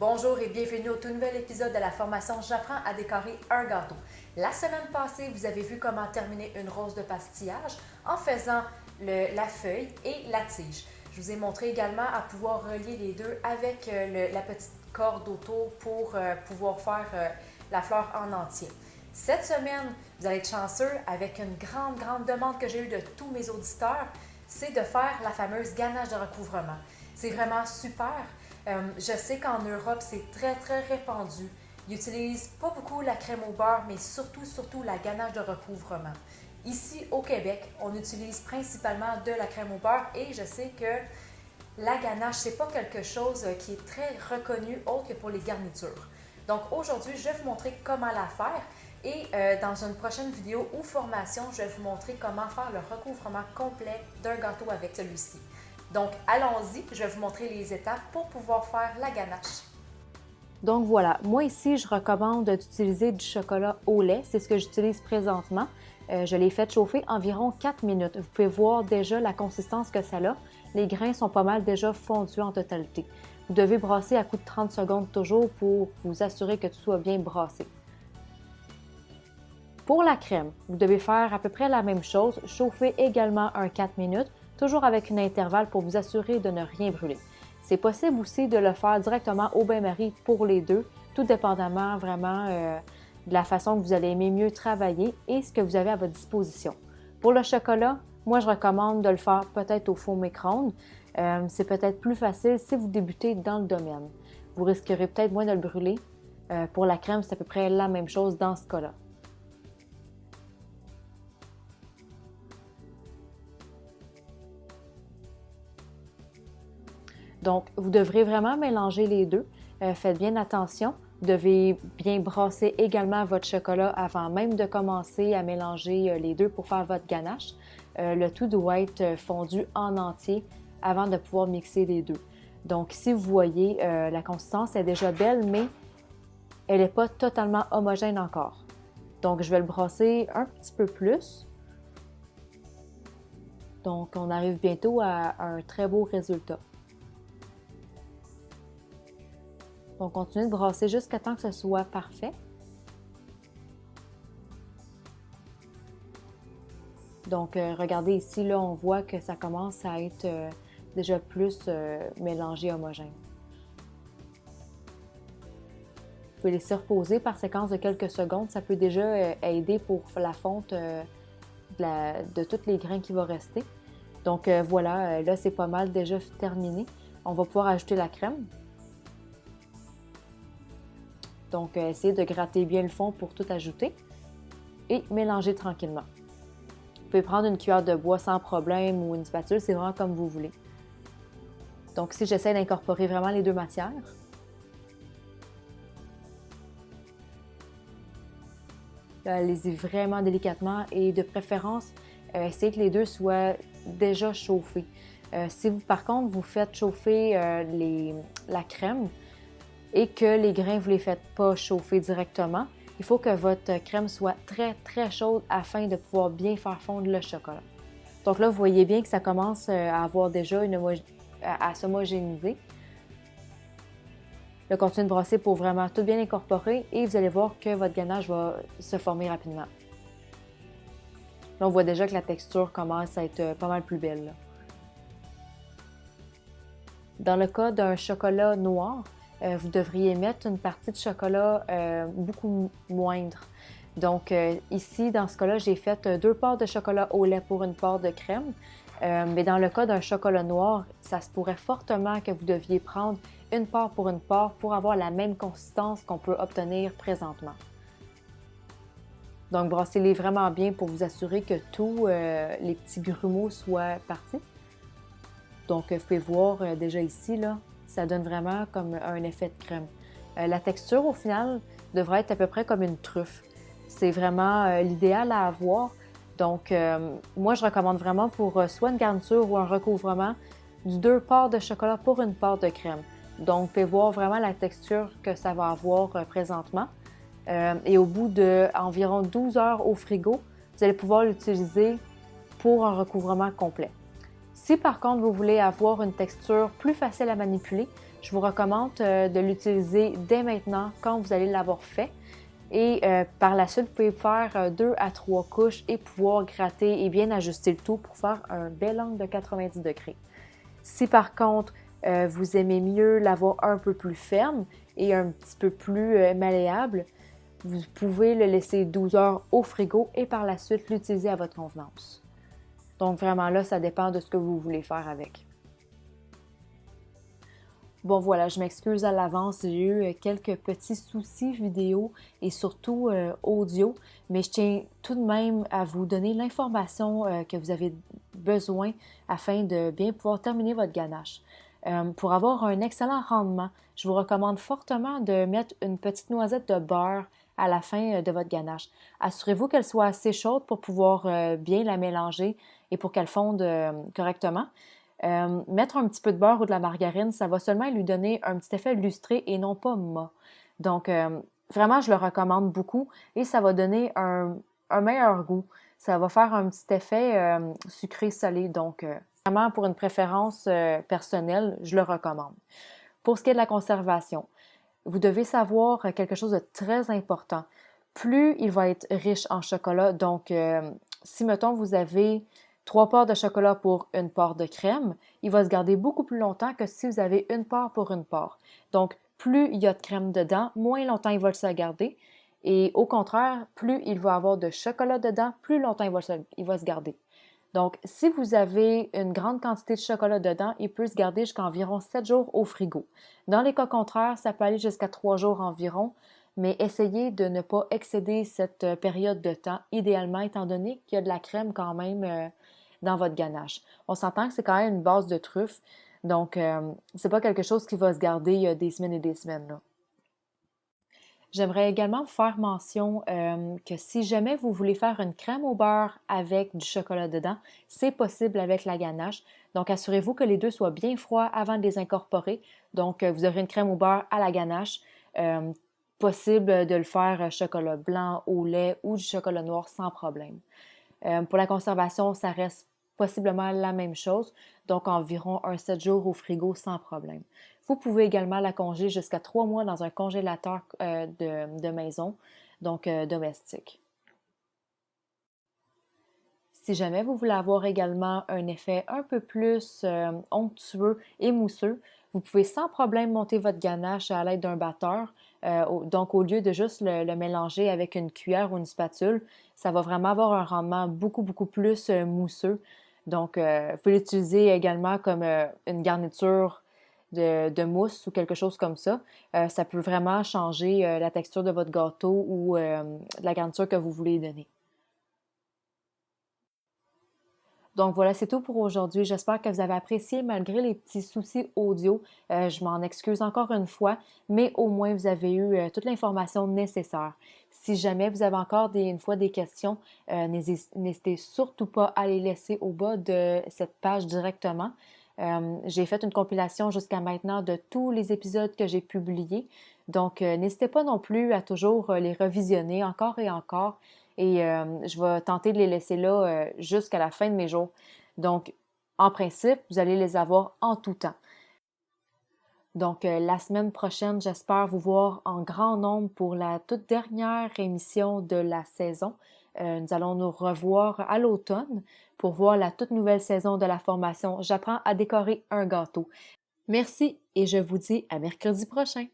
Bonjour et bienvenue au tout nouvel épisode de la formation J'apprends à décorer un gâteau. La semaine passée, vous avez vu comment terminer une rose de pastillage en faisant la feuille et la tige. Je vous ai montré également à pouvoir relier les deux avec la petite corde autour pour pouvoir faire la fleur en entier. Cette semaine, vous allez être chanceux avec une grande demande que j'ai eue de tous mes auditeurs, c'est de faire la fameuse ganache de recouvrement. C'est vraiment super. Je sais qu'en Europe, c'est très répandu. Ils n'utilisent pas beaucoup la crème au beurre, mais surtout la ganache de recouvrement. Ici, au Québec, on utilise principalement de la crème au beurre et je sais que la ganache, c'est pas quelque chose qui est très reconnu autre que pour les garnitures. Donc aujourd'hui, je vais vous montrer comment la faire et dans une prochaine vidéo ou formation, je vais vous montrer comment faire le recouvrement complet d'un gâteau avec celui-ci. Donc, allons-y, je vais vous montrer les étapes pour pouvoir faire la ganache. Donc voilà, moi ici, je recommande d'utiliser du chocolat au lait. C'est ce que j'utilise présentement. Je l'ai fait chauffer environ 4 minutes. Vous pouvez voir déjà la consistance que ça a. Les grains sont pas mal déjà fondus en totalité. Vous devez brasser à coup de 30 secondes toujours pour vous assurer que tout soit bien brassé. Pour la crème, vous devez faire à peu près la même chose. Chauffer également un 4 minutes. Toujours avec un intervalle pour vous assurer de ne rien brûler. C'est possible aussi de le faire directement au bain-marie pour les deux, tout dépendamment vraiment de la façon que vous allez aimer mieux travailler et ce que vous avez à votre disposition. Pour le chocolat, moi je recommande de le faire peut-être au four micro-ondes. C'est peut-être plus facile si vous débutez dans le domaine. Vous risquerez peut-être moins de le brûler. Pour la crème, c'est à peu près la même chose dans ce cas-là. Donc, vous devrez vraiment mélanger les deux. Faites bien attention. Vous devez bien brasser également votre chocolat avant même de commencer à mélanger les deux pour faire votre ganache. Le tout doit être fondu en entier avant de pouvoir mixer les deux. Donc, si vous voyez, la consistance est déjà belle, mais elle n'est pas totalement homogène encore. Donc, je vais le brasser un petit peu plus. Donc, on arrive bientôt à un très beau résultat. Donc, continuez de brasser jusqu'à temps que ce soit parfait. Donc, regardez ici, là, on voit que ça commence à être déjà plus mélangé, homogène. Vous pouvez laisser reposer par séquence de quelques secondes. Ça peut déjà aider pour la fonte de tous les grains qui vont rester. Donc, voilà, là, c'est pas mal déjà terminé. On va pouvoir ajouter la crème. Donc, essayez de gratter bien le fond pour tout ajouter et mélanger tranquillement. Vous pouvez prendre une cuillère de bois sans problème ou une spatule, c'est vraiment comme vous voulez. Donc, ici, j'essaie d'incorporer vraiment les deux matières. Allez-y vraiment délicatement et de préférence, essayez que les deux soient déjà chauffés. Si vous, par contre, vous faites chauffer la crème, et que les grains, vous ne les faites pas chauffer directement, il faut que votre crème soit très chaude afin de pouvoir bien faire fondre le chocolat. Donc là, vous voyez bien que ça commence à avoir déjà à s'homogénéiser. Là, continuez de brasser pour vraiment tout bien incorporer et vous allez voir que votre ganache va se former rapidement. Là, on voit déjà que la texture commence à être pas mal plus belle. Là. Dans le cas d'un chocolat noir, vous devriez mettre une partie de chocolat beaucoup moindre. Donc ici, dans ce cas-là, j'ai fait 2 parts de chocolat au lait pour une part de crème. Mais dans le cas d'un chocolat noir, ça se pourrait fortement que vous deviez prendre une part pour avoir la même consistance qu'on peut obtenir présentement. Donc brassez-les vraiment bien pour vous assurer que tous les petits grumeaux soient partis. Donc vous pouvez voir déjà ici, là, ça donne vraiment comme un effet de crème. La texture, au final, devrait être à peu près comme une truffe. C'est vraiment l'idéal à avoir. Donc, moi, je recommande vraiment pour soit une garniture ou un recouvrement du 2 parts de chocolat pour une part de crème. Donc, vous pouvez voir vraiment la texture que ça va avoir présentement. Et au bout d'environ 12 heures au frigo, vous allez pouvoir l'utiliser pour un recouvrement complet. Si par contre vous voulez avoir une texture plus facile à manipuler, Je vous recommande de l'utiliser dès maintenant quand vous allez l'avoir fait. Et par la suite, vous pouvez faire 2 à 3 couches et pouvoir gratter et bien ajuster le tout pour faire un bel angle de 90 degrés. Si par contre, vous aimez mieux l'avoir un peu plus ferme et un petit peu plus malléable, vous pouvez le laisser 12 heures au frigo et par la suite l'utiliser à votre convenance. Donc vraiment là, ça dépend de ce que vous voulez faire avec. Bon voilà, je m'excuse à l'avance, j'ai eu quelques petits soucis vidéo et surtout audio, mais je tiens tout de même à vous donner l'information que vous avez besoin afin de bien pouvoir terminer votre ganache. Pour avoir un excellent rendement, je vous recommande fortement de mettre une petite noisette de beurre à la fin de votre ganache. Assurez-vous qu'elle soit assez chaude pour pouvoir bien la mélanger et pour qu'elle fonde correctement. Mettre un petit peu de beurre ou de la margarine, ça va seulement lui donner un petit effet lustré et non pas mat. Donc, vraiment, je le recommande beaucoup et ça va donner un meilleur goût. Ça va faire un petit effet sucré-salé. Donc, vraiment, pour une préférence personnelle, je le recommande. Pour ce qui est de la conservation, vous devez savoir quelque chose de très important. Plus il va être riche en chocolat, donc si, mettons, vous avez 3 parts de chocolat pour une part de crème, il va se garder beaucoup plus longtemps que si vous avez une part pour une part. Donc, plus il y a de crème dedans, moins longtemps il va se garder. Et au contraire, plus il va avoir de chocolat dedans, plus longtemps il va se garder. Donc, si vous avez une grande quantité de chocolat dedans, il peut se garder jusqu'à environ 7 jours au frigo. Dans les cas contraires, ça peut aller jusqu'à 3 jours environ, mais essayez de ne pas excéder cette période de temps, idéalement, étant donné qu'il y a de la crème quand même dans votre ganache. On s'entend que c'est quand même une base de truffe, donc c'est pas quelque chose qui va se garder des semaines et des semaines, là. J'aimerais également vous faire mention que si jamais vous voulez faire une crème au beurre avec du chocolat dedans, c'est possible avec la ganache. Donc, assurez-vous que les deux soient bien froids avant de les incorporer. Donc, vous aurez une crème au beurre à la ganache. Possible de le faire chocolat blanc au lait ou du chocolat noir sans problème. Pour la conservation, ça reste possiblement la même chose, donc environ un 7 jours au frigo sans problème. Vous pouvez également la congeler jusqu'à 3 mois dans un congélateur de maison, donc domestique. Si jamais vous voulez avoir également un effet un peu plus onctueux et mousseux, vous pouvez sans problème monter votre ganache à l'aide d'un batteur. Donc, au lieu de juste le mélanger avec une cuillère ou une spatule, ça va vraiment avoir un rendement beaucoup, beaucoup plus mousseux. Donc, vous pouvez l'utiliser également comme une garniture de mousse ou quelque chose comme ça. Ça peut vraiment changer la texture de votre gâteau ou la garniture que vous voulez donner. Donc voilà, c'est tout pour aujourd'hui. J'espère que vous avez apprécié malgré les petits soucis audio. Je m'en excuse encore une fois, mais au moins vous avez eu toute l'information nécessaire. Si jamais vous avez encore une fois des questions, n'hésitez surtout pas à les laisser au bas de cette page directement. J'ai fait une compilation jusqu'à maintenant de tous les épisodes que j'ai publiés. Donc, n'hésitez pas non plus à toujours les revisionner encore et encore. Et je vais tenter de les laisser là jusqu'à la fin de mes jours. Donc, en principe, vous allez les avoir en tout temps. Donc, la semaine prochaine, j'espère vous voir en grand nombre pour la toute dernière émission de la saison. Nous allons nous revoir à l'automne pour voir la toute nouvelle saison de la formation J'apprends à décorer un gâteau. Merci et je vous dis à mercredi prochain.